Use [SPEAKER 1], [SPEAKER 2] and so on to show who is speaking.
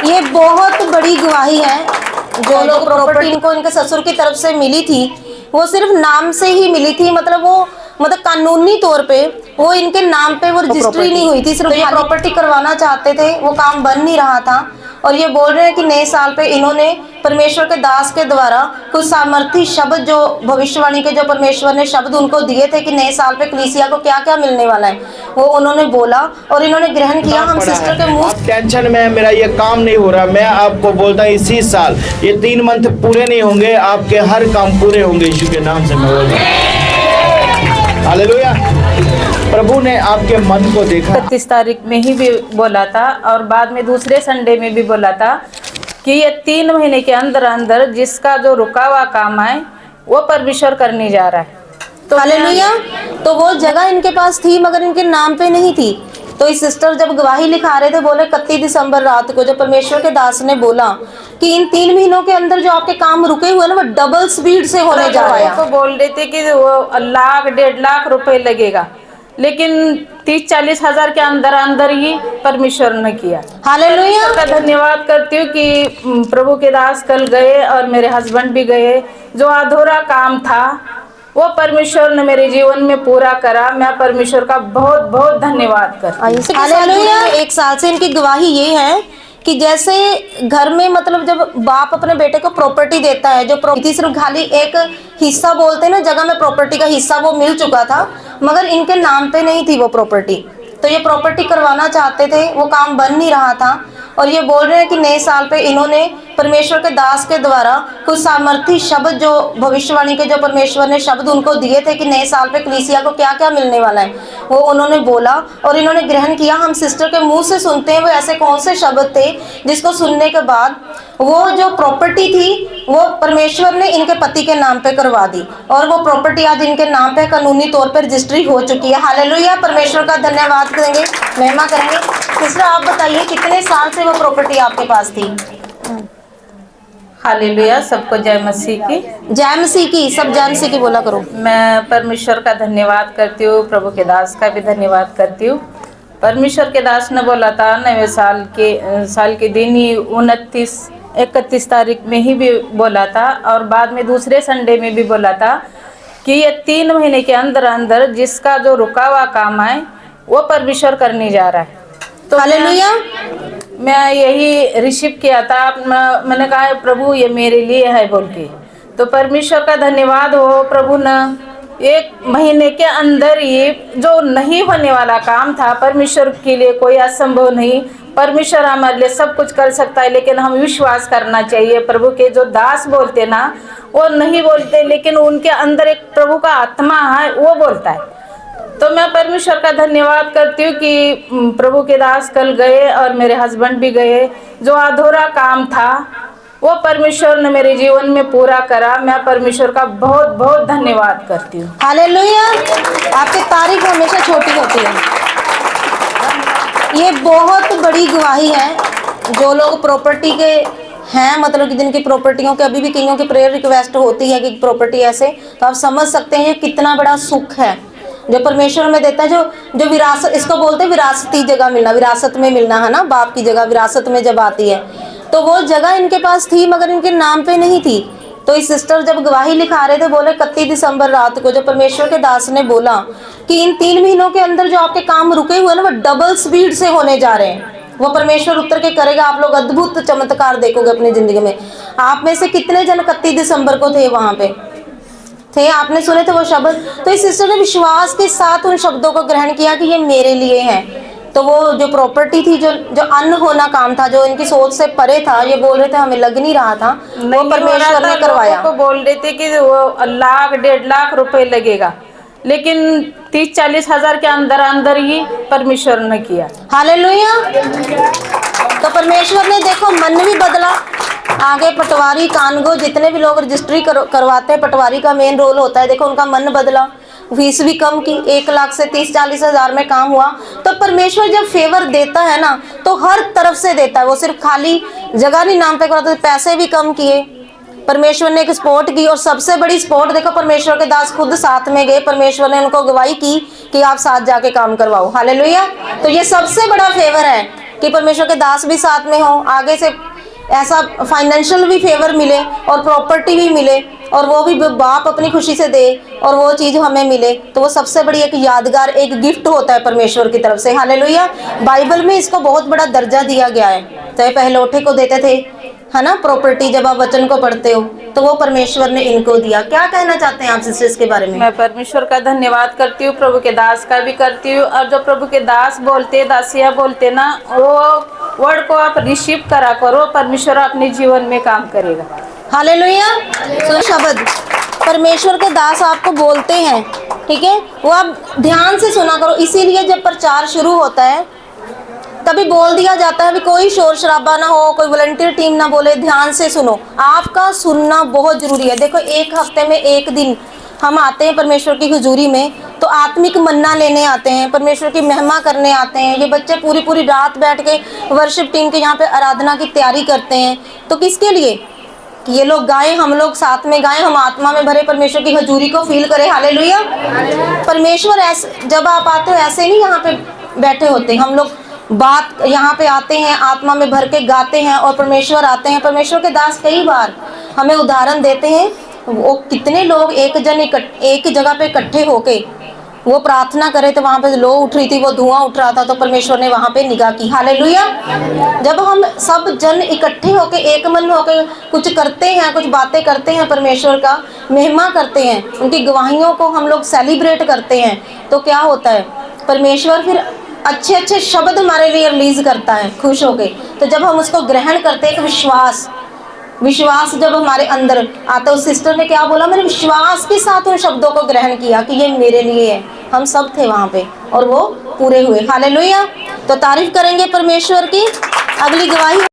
[SPEAKER 1] ये बहुत बड़ी गवाही है। जो लोग प्रॉपर्टी इनको इनके ससुर की तरफ से मिली थी वो सिर्फ नाम से ही मिली थी, मतलब कानूनी तौर पे वो इनके नाम पे वो रजिस्ट्री नहीं हुई थी, सिर्फ ये प्रॉपर्टी करवाना चाहते थे, वो काम बन नहीं रहा था। और ये बोल रहे हैं कि नए साल पे इन्होंने परमेश्वर के दास के द्वारा कुछ सामर्थी शब्द, जो भविष्यवाणी के जो परमेश्वर ने शब्द उनको दिए थे कि नए साल पे कलीसिया को क्या क्या मिलने वाला है, वो उन्होंने बोला और इन्होंने ग्रहण किया। हम सिस्टर के मुंह
[SPEAKER 2] आप टेंशन में है, मेरा ये काम नहीं हो रहा। मैं आपको बोलता हूँ इसी साल ये 3 मंथ पूरे नहीं होंगे, आपके हर काम पूरे होंगे यीशु के नाम से मैं बोल रहा हूँ। हालेलुया। प्रभु ने आपके मन को देखा।
[SPEAKER 3] 31 तारीख में ही भी बोला था और बाद में दूसरे संडे में भी बोला था कि ये 3 महीने के अंदर अंदर जिसका जो रुका हुआ काम है वो परमेश्वर करने जा रहा है। तो
[SPEAKER 1] हालेलुया। तो वो जगह इनके पास थी मगर इनके नाम पे नहीं थी। तो इस सिस्टर जब गवाही लिखा रहे थे, बोले 31 दिसंबर रात को जब परमेश्वर के दास ने बोला कि इन 3 महीनों के अंदर जो आपके काम रुके हुए ना वो डबल स्पीड से होने जा रहा है।
[SPEAKER 3] तो बोल रहे थे कि वो लाख 1.5 लाख रुपए लगेगा, लेकिन 30-40 हजार के अंदर अंदर ही परमेश्वर ने किया।
[SPEAKER 1] हालेलुया।
[SPEAKER 3] का धन्यवाद करती हूँ कि प्रभु के दास कल गए और मेरे हस्बैंड भी गए। जो अधूरा काम था वो परमेश्वर ने मेरे जीवन में पूरा करा। मैं परमेश्वर का बहुत बहुत धन्यवाद करती हूँ।
[SPEAKER 1] हालेलुया। 1 साल से इनकी गवाही ये है कि जैसे घर में, मतलब जब बाप अपने बेटे को प्रॉपर्टी देता है, जो प्रॉपर्टी सिर्फ खाली एक हिस्सा बोलते हैं ना, जगह में प्रॉपर्टी का हिस्सा वो मिल चुका था मगर इनके नाम पे नहीं थी वो प्रॉपर्टी। तो ये प्रॉपर्टी करवाना चाहते थे, वो काम बन नहीं रहा था। और ये बोल रहे हैं कि नए साल पे इन्होंने परमेश्वर के दास के द्वारा कुछ सामर्थी शब्द, जो भविष्यवाणी के जो परमेश्वर ने शब्द उनको दिए थे कि नए साल पे कलीसिया को क्या क्या मिलने वाला है, वो उन्होंने बोला और इन्होंने ग्रहण किया। हम सिस्टर के मुंह से सुनते हैं वो ऐसे कौन से शब्द थे जिसको सुनने के बाद वो जो प्रॉपर्टी थी वो परमेश्वर ने इनके पति के नाम पे करवा दी और वो प्रॉपर्टी आज इनके नाम पे कानूनी तौर पर रजिस्ट्री हो चुकी है। हालेलुया। परमेश्वर का धन्यवाद करेंगे, महिमा करेंगे। सिस्टर आप बताइए कितने साल से वो प्रॉपर्टी आपके पास थी?
[SPEAKER 3] हालेलुया। सबको जय मसीह की।
[SPEAKER 1] जय मसीह की। सब जय मसीह की बोला करो।
[SPEAKER 3] मैं परमेश्वर का धन्यवाद करती हूँ, प्रभु के दास का भी धन्यवाद करती हूँ। परमेश्वर के दास ने बोला था नए साल के दिन ही 31 तारीख में ही भी बोला था और बाद में दूसरे संडे में भी बोला था कि ये 3 महीने के अंदर अंदर जिसका जो रुका हुआ काम है वो परमेश्वर करने जा रहा है। तो
[SPEAKER 1] हालेलुया।
[SPEAKER 3] मैं यही रिसीव किया था। मैंने कहा प्रभु ये मेरे लिए है बोल के। तो परमेश्वर का धन्यवाद हो, प्रभु ने 1 महीने के अंदर ही जो नहीं होने वाला काम था, परमेश्वर के लिए कोई असंभव नहीं। परमेश्वर हमारे लिए सब कुछ कर सकता है, लेकिन हम विश्वास करना चाहिए। प्रभु के जो दास बोलते ना, वो नहीं बोलते, लेकिन उनके अंदर एक प्रभु का आत्मा है, वो बोलता है। तो मैं परमेश्वर का धन्यवाद करती हूँ कि प्रभु के दास कल गए और मेरे हस्बैंड भी गए। जो अधूरा काम था वो परमेश्वर ने मेरे जीवन में पूरा करा। मैं परमेश्वर का बहुत बहुत धन्यवाद करती हूँ।
[SPEAKER 1] हालेलुया। आपकी तारीफ हमेशा छोटी होती है। ये बहुत बड़ी गवाही है। जो लोग प्रॉपर्टी के हैं, मतलब कि जिनकी प्रॉपर्टियों के अभी भी कईयों की प्रेयर रिक्वेस्ट होती है कि प्रॉपर्टी ऐसे, तो आप समझ सकते हैं ये कितना बड़ा सुख है जो परमेश्वर में देता है। जो विरासत, इसको बोलते हैं विरासती जगह मिलना, विरासत में मिलना है ना, बाप की जगह विरासत में जब आती है। तो वो जगह इनके पास थी मगर इनके नाम पे नहीं थी। तो इस सिस्टर जब गवाही लिखा रहे थे, बोले 31 दिसंबर रात को जब परमेश्वर के दास ने बोला कि इन 3 महीनों के अंदर जो आपके काम रुके हुए ना वो डबल स्पीड से होने जा रहे हैं, वो परमेश्वर उत्तर के करेगा। आप लोग अद्भुत चमत्कार देखोगे अपनी जिंदगी में। आप में से कितने जन 31 दिसंबर को थे वहां पे? थे, आपने सुने थे वो शब्द? तो इस सिस्टर ने विश्वास के साथ उन शब्दों को ग्रहण किया कि ये मेरे लिए है। तो वो जो प्रॉपर्टी थी, जो अनहोना काम था, जो इनकी सोच से परे था, ये बोल रहे थे हमें लग नहीं रहा था, वो परमेश्वर ने करवाया।
[SPEAKER 3] को बोल रहे थे कि वो लाख 1.5 लाख रुपए लगेगा, लेकिन 30-40 हजार के अंदर अंदर ही परमेश्वर ने किया।
[SPEAKER 1] हालेलुया। तो परमेश्वर ने देखो मन भी बदला। आगे पटवारी, कानगो, जितने भी लोग रजिस्ट्री करवाते हैं, पटवारी का मेन रोल होता है। देखो उनका मन बदला, फीस भी कम की, 1 लाख से 30-40 हजार में काम हुआ। तो परमेश्वर जब फेवर देता है ना तो हर तरफ से देता है। वो सिर्फ खाली जगह नहीं नाम पे करवाते, पैसे भी कम किए। परमेश्वर ने एक स्पोर्ट की और सबसे बड़ी स्पोर्ट देखो, परमेश्वर के दास खुद साथ में गए। परमेश्वर ने उनको गवाही की कि आप साथ जाके काम करवाओ। हालेलुया। तो ये सबसे बड़ा फेवर है कि परमेश्वर के दास भी साथ में हो, आगे से ऐसा फाइनेंशियल भी फेवर मिले और प्रॉपर्टी भी मिले और वो भी बाप अपनी खुशी से दे और वो चीज़ हमें मिले, तो वो सबसे बड़ी एक यादगार एक गिफ्ट होता है परमेश्वर की तरफ से। हालेलुया। बाइबल में इसको बहुत बड़ा दर्जा दिया गया है। तो पहलौठे को देते थे, है ना, प्रॉपर्टी, जब आप वचन को पढ़ते हो तो वो परमेश्वर ने इनको दिया। क्या कहना चाहते हैं आप सिस्टर्स के बारे में?
[SPEAKER 3] मैं परमेश्वर का धन्यवाद करती हूँ, प्रभु के दास का भी करती हूँ। और जो प्रभु के दास बोलते, दासिया बोलते ना, वो वर्ड को आप रिसीव करा करो, परमेश्वर अपने जीवन में काम करेगा।
[SPEAKER 1] हालेलुया। तो शब्द परमेश्वर के दास आपको बोलते हैं, ठीक है, वो आप ध्यान से सुना करो। इसीलिए जब प्रचार शुरू होता है तभी बोल दिया जाता है, अभी कोई शोर शराबा ना हो, कोई वॉलंटियर टीम ना बोले, ध्यान से सुनो। आपका सुनना बहुत जरूरी है। देखो, एक हफ्ते में एक दिन हम आते हैं परमेश्वर की हुजूरी में, तो आत्मिक मन्ना लेने आते हैं, परमेश्वर की महिमा करने आते हैं। ये बच्चे पूरी पूरी रात बैठ के वर्शिप टीम के यहाँ पे आराधना की तैयारी करते हैं, तो किसके लिए? कि ये लोग गाएं, हम लोग साथ में गाएं, हम आत्मा में भरे परमेश्वर की हजूरी को फील करें। हालेलुया। परमेश्वर ऐसे, जब आप आते हो ऐसे नहीं यहाँ पे बैठे होते, हम लोग बात यहाँ पे आते हैं, आत्मा में भर के गाते हैं और परमेश्वर आते हैं। परमेश्वर के दास कई बार हमें उदाहरण देते हैं, वो कितने लोग एक जगह पे इकट्ठे होके वो प्रार्थना करे, तो वहाँ पे लो उठ रही थी, वो धुआं उठ रहा था, तो परमेश्वर ने वहाँ पे निगाह की। हालेलुया। जब हम सब जन इकट्ठे होके एक मन में होके कुछ करते हैं, कुछ बातें करते हैं, परमेश्वर का महिमा करते हैं, उनकी गवाहियों को हम लोग सेलिब्रेट करते हैं, तो क्या होता है? परमेश्वर फिर अच्छे अच्छे शब्द हमारे लिए रिलीज करता है खुश होके। तो जब हम उसको ग्रहण करते हैं, एक विश्वास जब हमारे अंदर आता है। उस सिस्टर ने क्या बोला? मैंने विश्वास के साथ उन शब्दों को ग्रहण किया कि ये मेरे लिए है। हम सब थे वहाँ पे और वो पूरे हुए। हालेलुया। तो तारीफ करेंगे परमेश्वर की। अगली गवाही